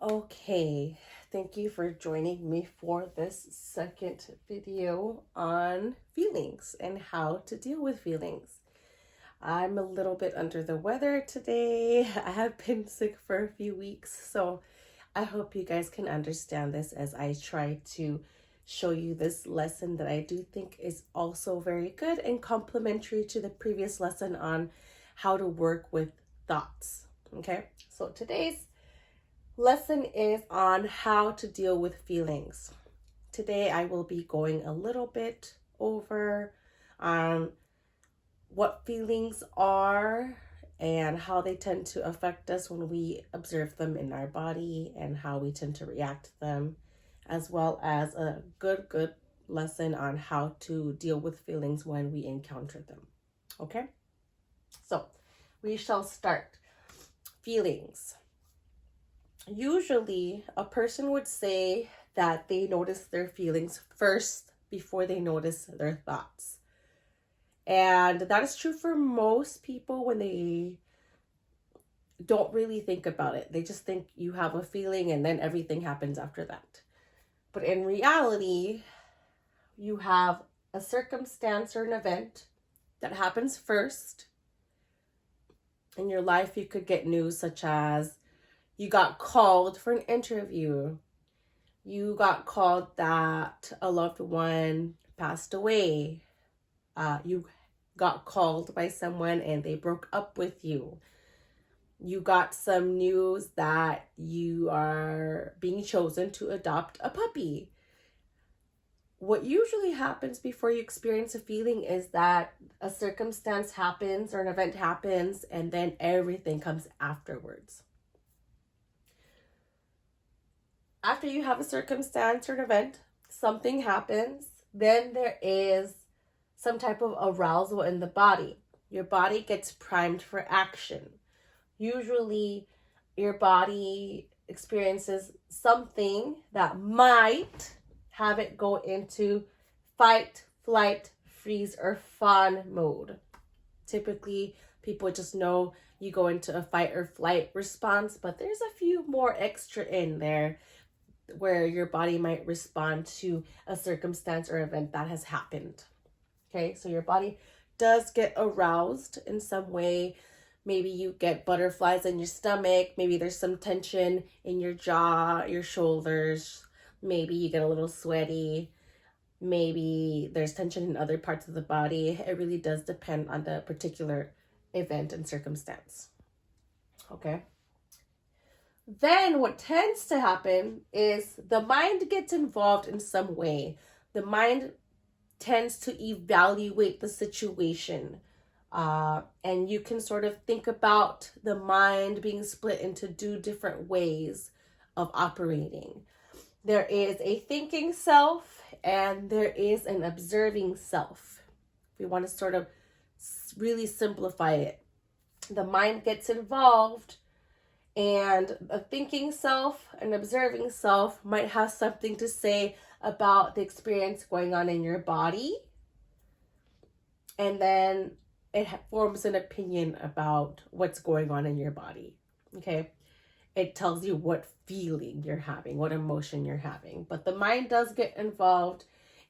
Okay, thank you for joining me for this second video on feelings and how to deal with feelings. I'm a little bit under the weather today. I have been sick for a few weeks, so I hope you guys can understand this as I try to show you this lesson that I do think is also very good and complementary to the previous lesson on how to work with thoughts. Okay, so today's lesson is on how to deal with feelings. Today I will be going a little bit over what feelings are and how they tend to affect us when we observe them in our body and how we tend to react to them, as well as a good lesson on how to deal with feelings when we encounter them. Okay? So, we shall start. Feelings. Usually, a person would say that they notice their feelings first before they notice their thoughts. And that is true for most people when they don't really think about it. They just think you have a feeling and then everything happens after that. But in reality, you have a circumstance or an event that happens first. In your life, you could get news such as you got called for an interview. You got called that a loved one passed away. You got called by someone and they broke up with you. You got some news that you are being chosen to adopt a puppy. What usually happens before you experience a feeling is that a circumstance happens or an event happens and then everything comes afterwards. After you have a circumstance or an event, something happens, then there is some type of arousal in the body. Your body gets primed for action. Usually, your body experiences something that might have it go into fight, flight, freeze, or fawn mode. Typically, people just know you go into a fight or flight response, but there's a few more extra in there where your body might respond to a circumstance or event that has happened. Okay, so your body does get aroused in some way. Maybe you get butterflies in your stomach. Maybe there's some tension in your jaw, your shoulders. Maybe you get a little sweaty. Maybe there's tension in other parts of the body. It really does depend on the particular event and circumstance. Okay. Then what tends to happen is the mind gets involved in some way. The mind tends to evaluate the situation. And you can sort of think about the mind being split into two different ways of operating. There is a thinking self and there is an observing self. If we want to sort of really simplify it, the mind gets involved and a thinking self, an observing self might have something to say about the experience going on in your body. And then it forms an opinion about what's going on in your body. Okay. It tells you what feeling you're having, what emotion you're having. But the mind does get involved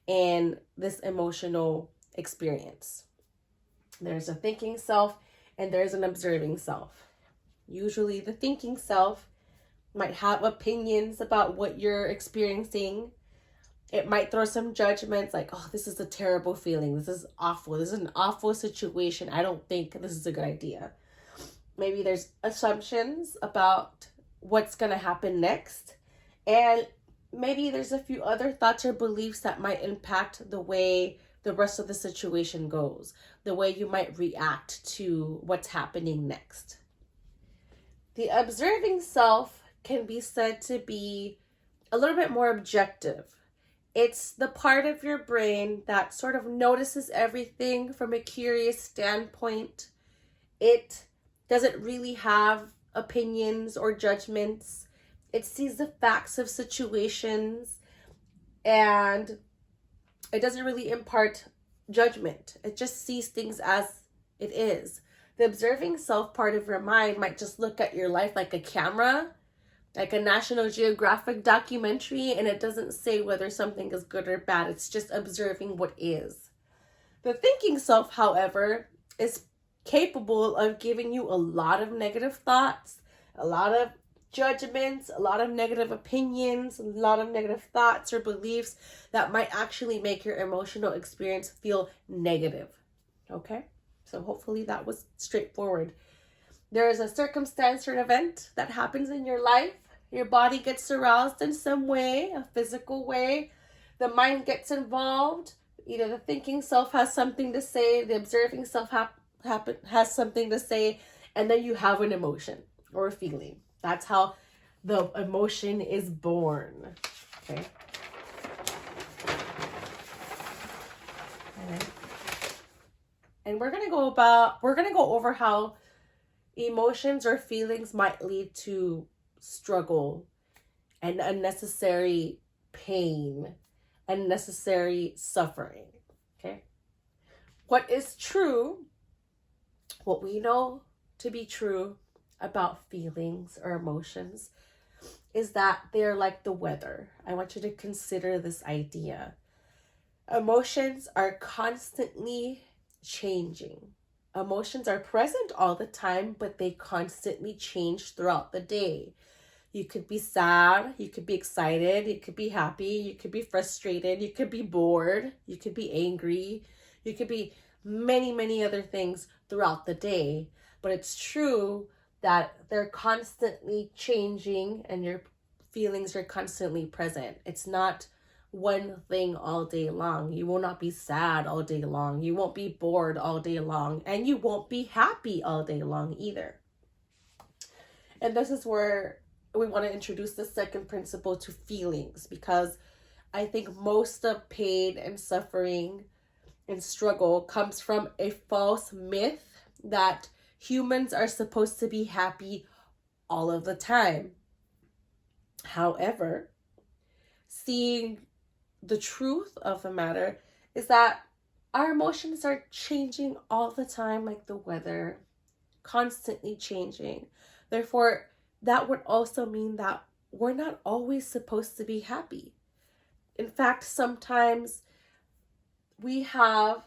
in this emotional experience. There's a thinking self and there's an observing self. Usually the thinking self might have opinions about what you're experiencing. It might throw some judgments like, oh, this is a terrible feeling. This is awful. This is an awful situation. I don't think this is a good idea. Maybe there's assumptions about what's going to happen next. And maybe there's a few other thoughts or beliefs that might impact the way the rest of the situation goes, the way you might react to what's happening next. The observing self can be said to be a little bit more objective. It's the part of your brain that sort of notices everything from a curious standpoint. It doesn't really have opinions or judgments. It sees the facts of situations and it doesn't really impart judgment. It just sees things as it is. The observing self part of your mind might just look at your life like a camera like a National Geographic documentary, and it doesn't say whether something is good or bad. It's just observing what is. The thinking self, however, is capable of giving you a lot of negative thoughts, a lot of judgments, a lot of negative opinions, a lot of negative thoughts or beliefs that might actually make your emotional experience feel negative. Okay? So hopefully that was straightforward. There is a circumstance or an event that happens in your life. Your body gets aroused in some way, a physical way. The mind gets involved. Either the thinking self has something to say, the observing self has something to say, and then you have an emotion or a feeling. That's how the emotion is born. Okay. All right. And we're gonna go over how emotions or feelings might lead to struggle and unnecessary pain, unnecessary suffering. Okay. What is true, what we know to be true about feelings or emotions is that they're like the weather. I want you to consider this idea. Emotions are constantly changing. Emotions are present all the time, but they constantly change throughout the day. You could be sad, you could be excited, you could be happy, you could be frustrated, you could be bored, you could be angry, you could be many, many other things throughout the day. But it's true that they're constantly changing and your feelings are constantly present. It's not one thing all day long. You will not be sad all day long. You won't be bored all day long. And you won't be happy all day long either. And this is where we want to introduce the second principle to feelings, because I think most of pain and suffering and struggle comes from a false myth that humans are supposed to be happy all of the time. However, seeing the truth of the matter is that our emotions are changing all the time, like the weather, constantly changing. Therefore, that would also mean that we're not always supposed to be happy. In fact, sometimes we have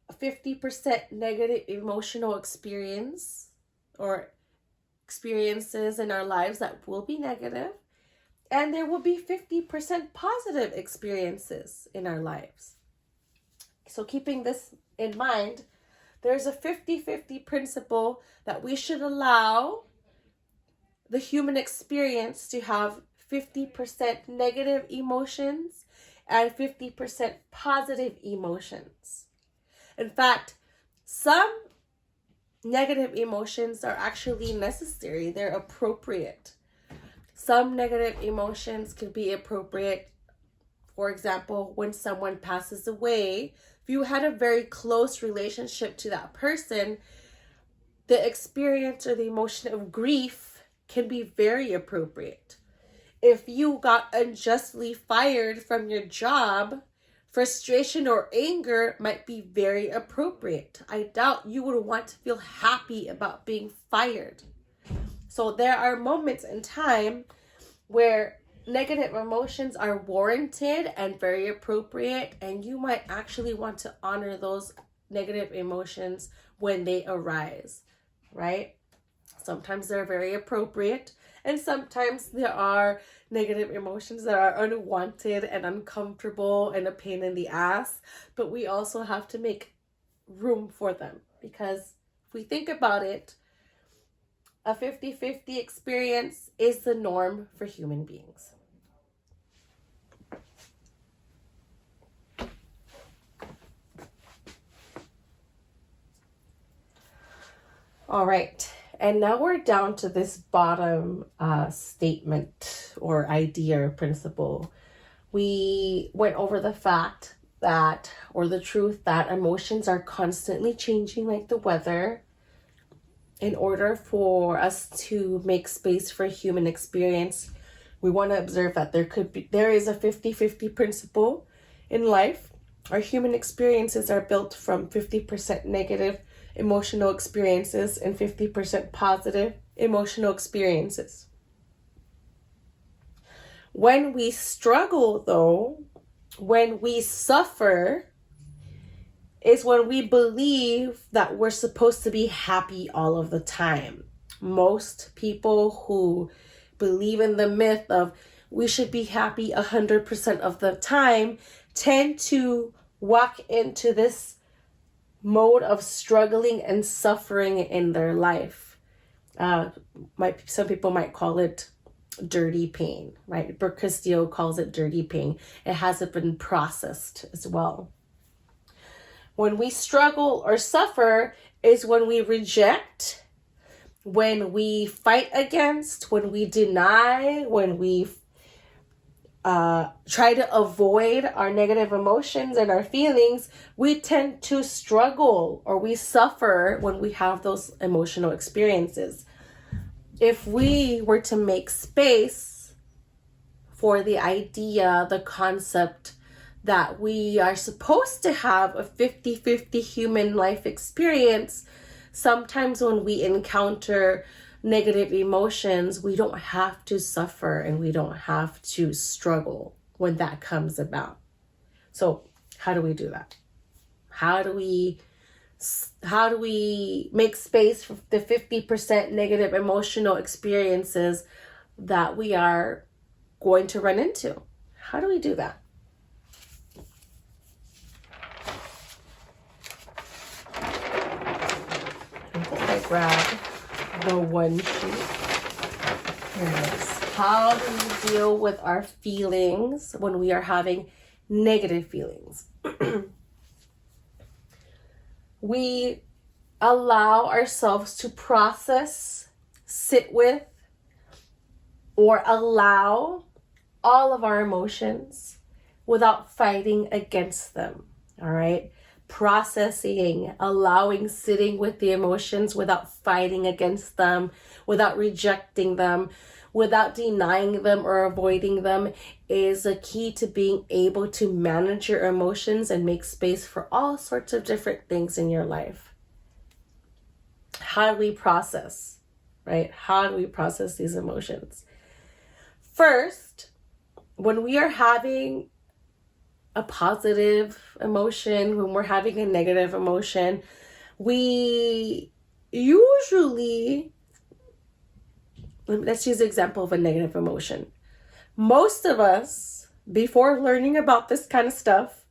a 50% negative emotional experience or experiences in our lives that will be negative, and there will be 50% positive experiences in our lives. So keeping this in mind, there's a 50-50 principle that we should allow the human experience to have 50% negative emotions and 50% positive emotions. In fact, some negative emotions are actually necessary. They're appropriate. Some negative emotions can be appropriate. For example, when someone passes away, if you had a very close relationship to that person, the experience or the emotion of grief can be very appropriate. If you got unjustly fired from your job, frustration or anger might be very appropriate. I doubt you would want to feel happy about being fired. So there are moments in time where negative emotions are warranted and very appropriate, and you might actually want to honor those negative emotions when they arise, right? Sometimes they're very appropriate, and sometimes there are negative emotions that are unwanted and uncomfortable and a pain in the ass, but we also have to make room for them, because if we think about it, a 50-50 experience is the norm for human beings. All right, and now we're down to this bottom statement or idea or principle. We went over the fact that, or the truth that emotions are constantly changing like the weather. In order for us to make space for human experience, we want to observe that there is a 50-50 principle in life. Our human experiences are built from 50% negative emotional experiences and 50% positive emotional experiences. When we struggle, though, when we suffer, is when we believe that we're supposed to be happy all of the time. Most people who believe in the myth of we should be happy 100% of the time tend to walk into this mode of struggling and suffering in their life. Some people might call it dirty pain, right? Brooke Castillo calls it dirty pain. It hasn't been processed as well. When we struggle or suffer is when we reject, when we fight against, when we deny, when we try to avoid our negative emotions and our feelings. We tend to struggle or we suffer when we have those emotional experiences. If we were to make space for the idea, the concept that we are supposed to have a 50-50 human life experience, sometimes when we encounter negative emotions, we don't have to suffer and we don't have to struggle when that comes about. So how do we do that? How do we make space for the 50% negative emotional experiences that we are going to run into? How do we do that? I grab the one sheet. Here it is. How do we deal with our feelings when we are having negative feelings? We allow ourselves to process, sit with, or allow all of our emotions without fighting against them. All right? Processing, allowing, sitting with the emotions without fighting against them, without rejecting them, without denying them or avoiding them is a key to being able to manage your emotions and make space for all sorts of different things in your life. How do we process, right? How do we process these emotions? First, when we are having a positive emotion, when we're having a negative emotion, we usually, let's use the example of a negative emotion. Most of us, before learning about this kind of stuff,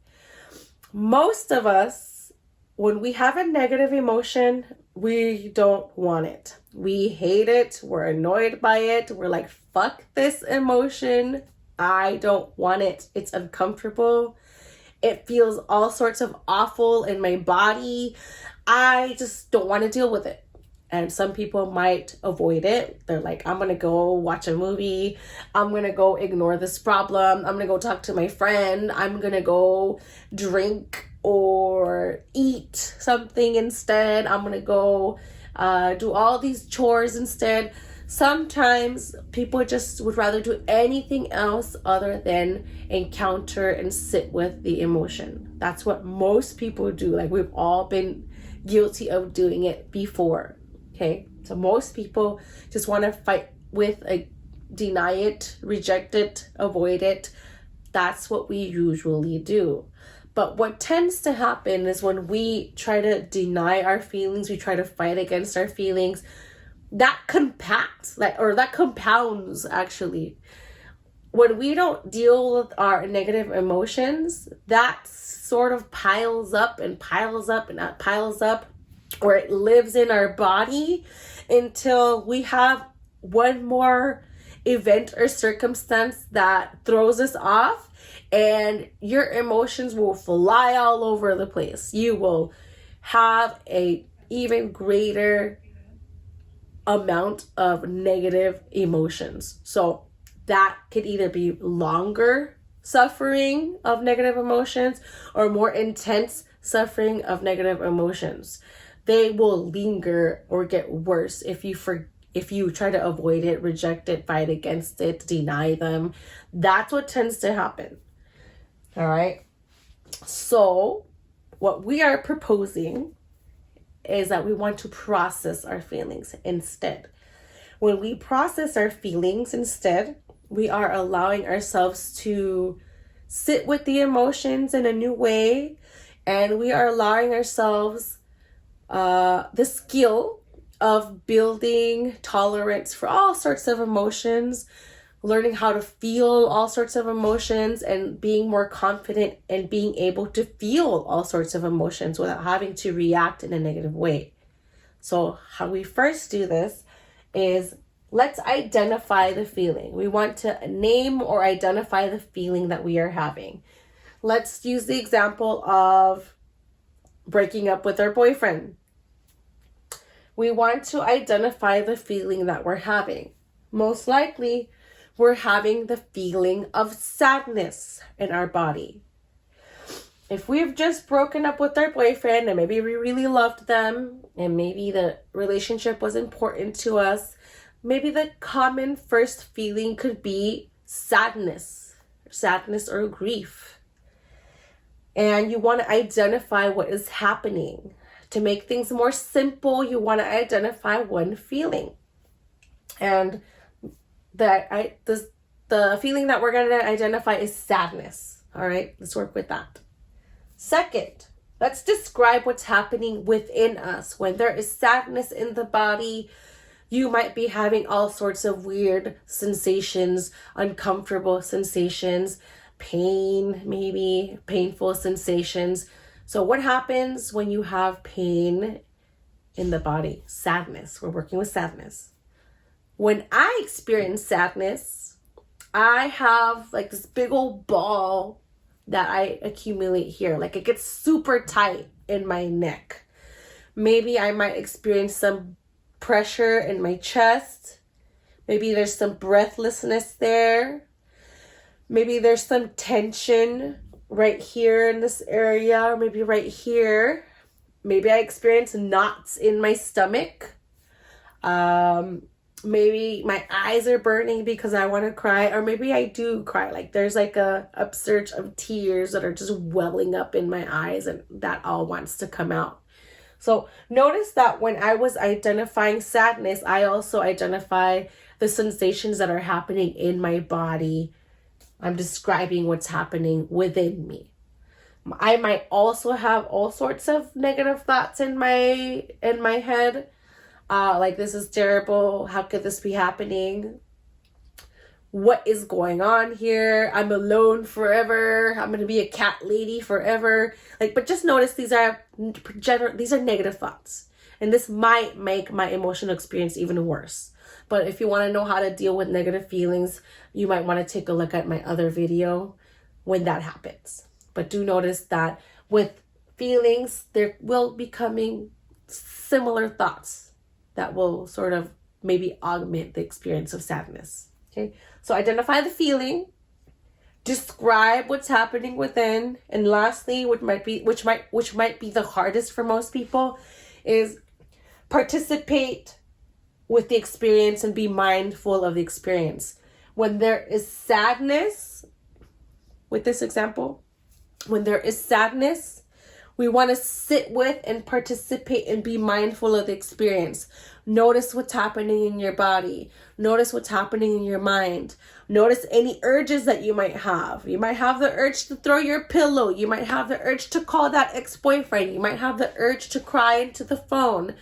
most of us, when we have a negative emotion, we don't want it. We hate it. We're annoyed by it. We're like, fuck this emotion. I don't want it. It's uncomfortable. It feels all sorts of awful in my body. I just don't want to deal with it. And some people might avoid it. They're like, I'm going to go watch a movie. I'm going to go ignore this problem. I'm going to go talk to my friend. I'm going to go drink or eat something instead. I'm going to go do all these chores instead. Sometimes people just would rather do anything else other than encounter and sit with the emotion. That's what most people do. Like, we've all been guilty of doing it before. Okay, so most people just want to fight with, deny it, reject it, avoid it. That's what we usually do. But what tends to happen is when we try to deny our feelings, we try to fight against our feelings, that compounds actually. When we don't deal with our negative emotions, that sort of piles up and piles up and that piles up, or it lives in our body until we have one more event or circumstance that throws us off, and your emotions will fly all over the place. You will have a even greater amount of negative emotions. So that could either be longer suffering of negative emotions or more intense suffering of negative emotions. They will linger or get worse if you try to avoid it, reject it, fight against it, deny them. That's what tends to happen. All right. So what we are proposing is that we want to process our feelings instead. When we process our feelings instead, We are allowing ourselves to sit with the emotions in a new way, and we are allowing ourselves the skill of building tolerance for all sorts of emotions, learning how to feel all sorts of emotions, and being more confident and being able to feel all sorts of emotions without having to react in a negative way. So how we first do this is, let's identify the feeling. We want to name or identify the feeling that we are having. Let's use the example of breaking up with our boyfriend. We want to identify the feeling that we're having. Most likely, we're having the feeling of sadness in our body. If we've just broken up with our boyfriend and maybe we really loved them and maybe the relationship was important to us, maybe the common first feeling could be sadness or grief. And you want to identify what is happening. To make things more simple, you want to identify one feeling. And the feeling that we're going to identify is sadness. All right, let's work with that. Second, let's describe what's happening within us. When there is sadness in the body, you might be having all sorts of weird sensations, uncomfortable sensations, pain, maybe painful sensations. So what happens when you have pain in the body? Sadness. We're working with sadness. When I experience sadness, I have like this big old ball that I accumulate here. Like it gets super tight in my neck. Maybe I might experience some pressure in my chest. Maybe there's some breathlessness there. Maybe there's some tension right here in this area, or maybe right here. Maybe I experience knots in my stomach. Maybe my eyes are burning because I want to cry, or maybe I do cry. Like there's like a upsurge of tears that are just welling up in my eyes, and that all wants to come out. So notice that when I was identifying sadness, I also identify the sensations that are happening in my body. I'm describing what's happening within me. I might also have all sorts of negative thoughts in my head. Like, this is terrible. How could this be happening? What is going on here? I'm alone forever. I'm going to be a cat lady forever. But just notice these are negative thoughts. And this might make my emotional experience even worse. But if you want to know how to deal with negative feelings, you might want to take a look at my other video when that happens. But do notice that with feelings, there will be coming similar thoughts that will sort of maybe augment the experience of sadness. Okay, so identify the feeling, describe what's happening within, and lastly, which might be the hardest for most people, is participate with the experience and be mindful of the experience. When there is sadness, with this example, when there is sadness, we want to sit with and participate and be mindful of the experience. Notice what's happening in your body. Notice what's happening in your mind. Notice any urges that you might have. You might have the urge to throw your pillow. You might have the urge to call that ex-boyfriend. You might have the urge to cry into the phone.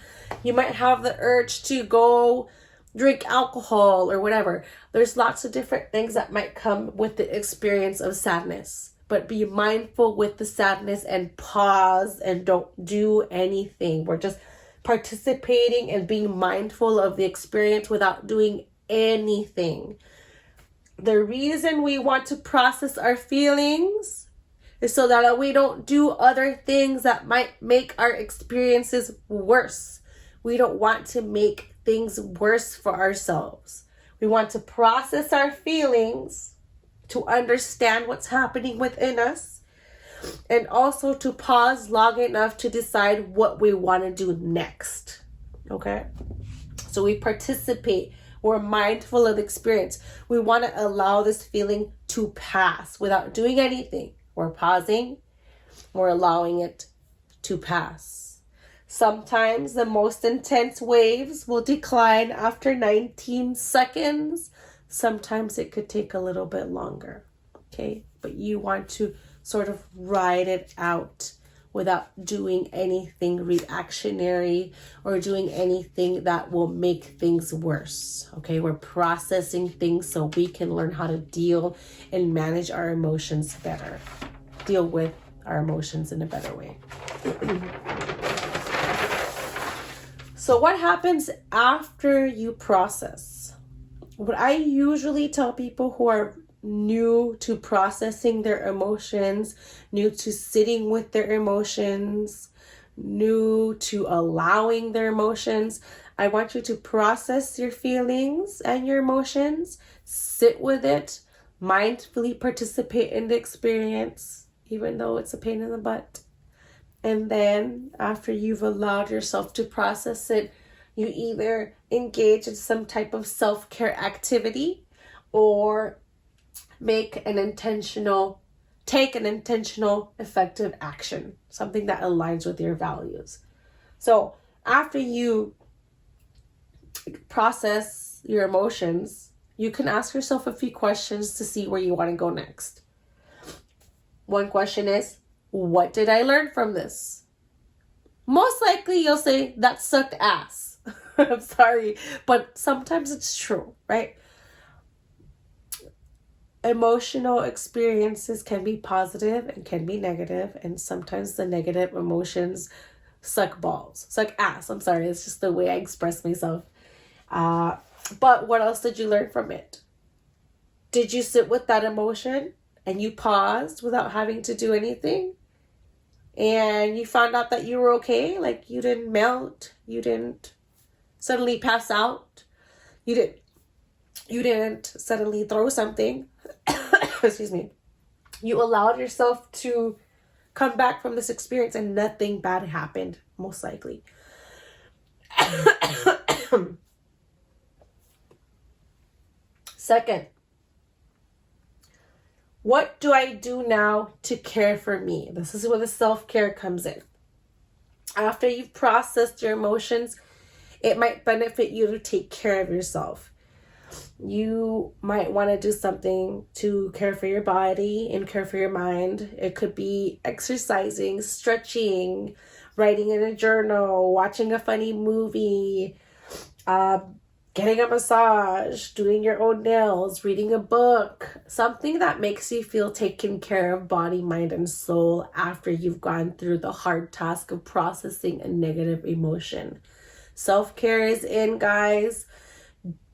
You might have the urge to go drink alcohol or whatever. There's lots of different things that might come with the experience of sadness. But be mindful with the sadness and pause and don't do anything. We're just participating and being mindful of the experience without doing anything. The reason we want to process our feelings is so that we don't do other things that might make our experiences worse. We don't want to make things worse for ourselves. We want to process our feelings to understand what's happening within us, and also to pause long enough to decide what we want to do next. Okay? So we participate. We're mindful of the experience. We want to allow this feeling to pass without doing anything. We're pausing. We're allowing it to pass. Sometimes the most intense waves will decline after 19 seconds. Sometimes it could take a little bit longer, okay? But you want to sort of ride it out without doing anything reactionary or doing anything that will make things worse, okay? We're processing things so we can learn how to deal and manage our emotions better. Deal with our emotions in a better way. So what happens after you process? What I usually tell people who are new to processing their emotions, new to sitting with their emotions, new to allowing their emotions, I want you to process your feelings and your emotions, sit with it, mindfully participate in the experience, even though it's a pain in the butt. And then after you've allowed yourself to process it, you either engage in some type of self-care activity or take an intentional, effective action, something that aligns with your values. So after you process your emotions, you can ask yourself a few questions to see where you want to go next. One question is, what did I learn from this? Most likely you'll say, that sucked ass. I'm sorry, but sometimes it's true, right? Emotional experiences can be positive and can be negative, and sometimes the negative emotions suck balls. Suck ass. I'm sorry, it's just the way I express myself. But what else did you learn from it? Did you sit with that emotion and you paused without having to do anything? And you found out that you were okay? Like you didn't melt, you didn't suddenly pass out, you didn't suddenly throw something. Excuse me. You allowed yourself to come back from this experience and nothing bad happened, most likely. Second, what do I do now to care for me? This is where the self-care comes in. After you've processed your emotions, it might benefit you to take care of yourself. You might want to do something to care for your body and care for your mind. It could be exercising, stretching, writing in a journal, watching a funny movie, getting a massage, doing your own nails, reading a book, something that makes you feel taken care of body, mind, and soul after you've gone through the hard task of processing a negative emotion. Self-care is in, guys.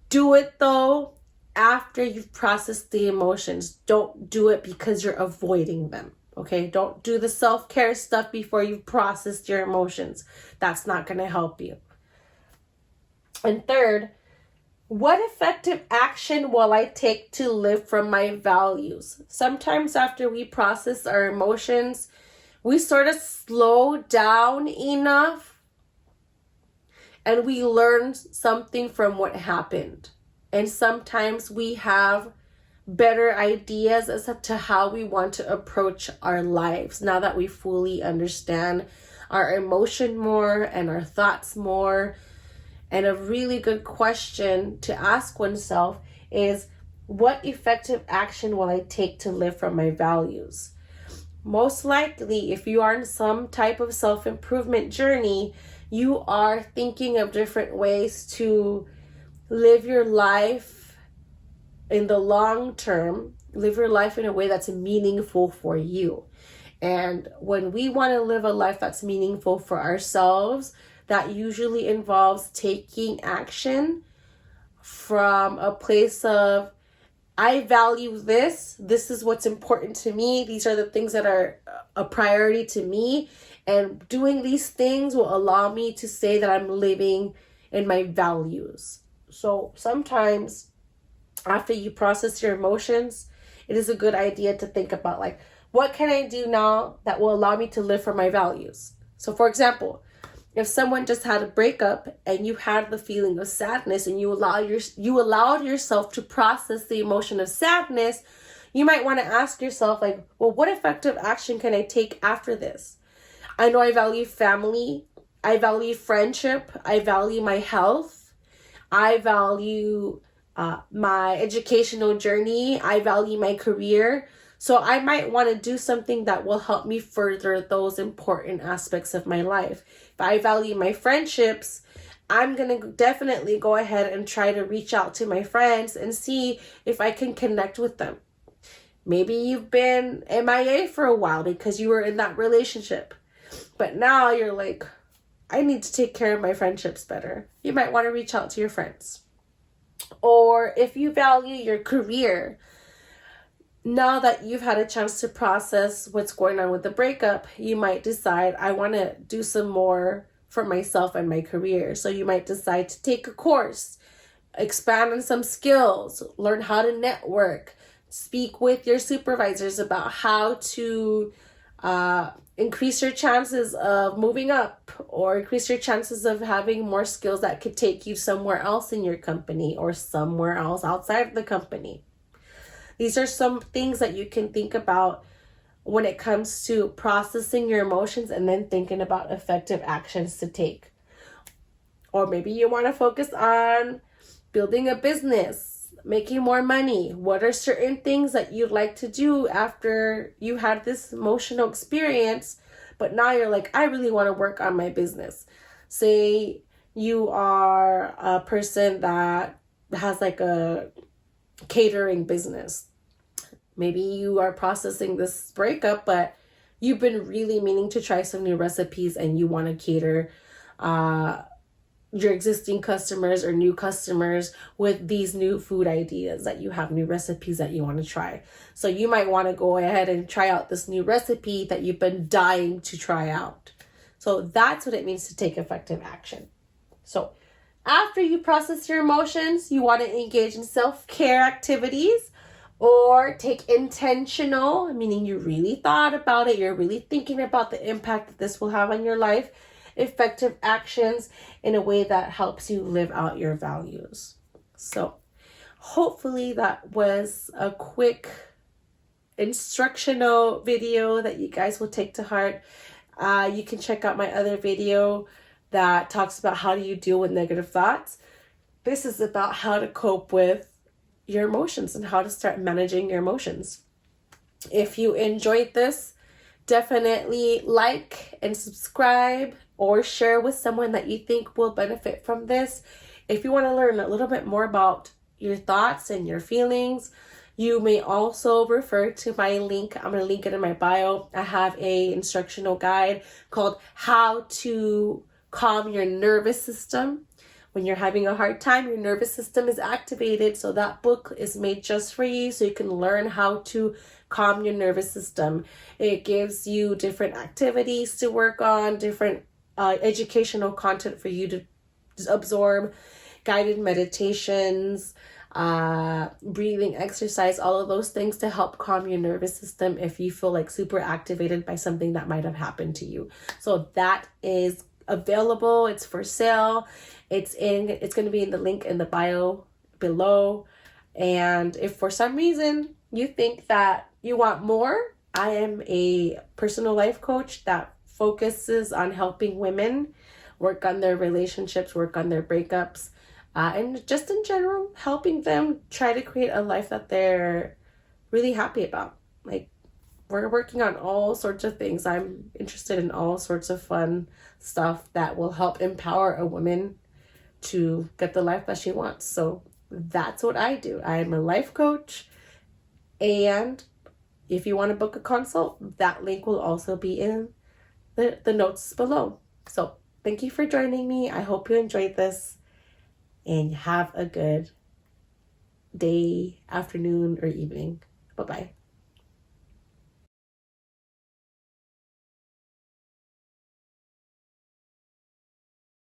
Do it though after you've processed the emotions. Don't do it because you're avoiding them. Okay? Don't do the self-care stuff before you've processed your emotions. That's not going to help you. And third, what effective action will I take to live from my values? Sometimes after we process our emotions, we sort of slow down enough and we learn something from what happened. And sometimes we have better ideas as to how we want to approach our lives now that we fully understand our emotion more and our thoughts more. And a really good question to ask oneself is, what effective action will I take to live from my values? Most likely, if you are in some type of self-improvement journey, you are thinking of different ways to live your life in the long term, live your life in a way that's meaningful for you. And when we want to live a life that's meaningful for ourselves, that usually involves taking action from a place of, I value this. This is what's important to me. These are the things that are a priority to me. And doing these things will allow me to say that I'm living in my values. So sometimes after you process your emotions, it is a good idea to think about, like, what can I do now that will allow me to live for my values? So for example, if someone just had a breakup and you had the feeling of sadness and you allowed yourself to process the emotion of sadness, you might want to ask yourself, like, well, what effective action can I take after this? I know I value family. I value friendship. I value my health. I value my educational journey. I value my career. So I might want to do something that will help me further those important aspects of my life. If I value my friendships, I'm going to definitely go ahead and try to reach out to my friends and see if I can connect with them. Maybe you've been MIA for a while because you were in that relationship. But now you're like, I need to take care of my friendships better. You might want to reach out to your friends. Or if you value your career, now that you've had a chance to process what's going on with the breakup, you might decide, I want to do some more for myself and my career. So you might decide to take a course, expand on some skills, learn how to network, speak with your supervisors about how to increase your chances of moving up, or increase your chances of having more skills that could take you somewhere else in your company or somewhere else outside of the company. These are some things that you can think about when it comes to processing your emotions and then thinking about effective actions to take. Or maybe you want to focus on building a business, making more money. What are certain things that you'd like to do after you had this emotional experience, but now you're like, I really want to work on my business. Say you are a person that has like a catering business. Maybe you are processing this breakup, but you've been really meaning to try some new recipes and you want to cater your existing customers or new customers with these new food ideas, that you have new recipes that you want to try. So you might want to go ahead and try out this new recipe that you've been dying to try out. So that's what it means to take effective action. So after you process your emotions, you want to engage in self-care activities or take intentional, meaning you really thought about it, you're really thinking about the impact that this will have on your life, effective actions in a way that helps you live out your values. So hopefully that was a quick instructional video that you guys will take to heart. You can check out my other video that talks about how do you deal with negative thoughts. This is about how to cope with your emotions and how to start managing your emotions. If you enjoyed this, definitely like and subscribe or share with someone that you think will benefit from this. If you want to learn a little bit more about your thoughts and your feelings, you may also refer to my link. I'm going to link it in my bio. I have a instructional guide called How to Calm Your Nervous System. When you're having a hard time, your nervous system is activated. So that book is made just for you so you can learn how to calm your nervous system. It gives you different activities to work on, different educational content for you to absorb, guided meditations, breathing exercise, all of those things to help calm your nervous system if you feel like super activated by something that might have happened to you. So that is available. It's for sale. It's going to be in the link in the bio below. And if for some reason you think that you want more, I am a personal life coach that focuses on helping women work on their relationships, work on their breakups, and just in general, helping them try to create a life that they're really happy about. Like, we're working on all sorts of things. I'm interested in all sorts of fun stuff that will help empower a woman to get the life that she wants. So that's what I do. I am a life coach. And if you want to book a consult, that link will also be in the notes below. So thank you for joining me. I hope you enjoyed this and have a good day, afternoon, or evening. Bye-bye.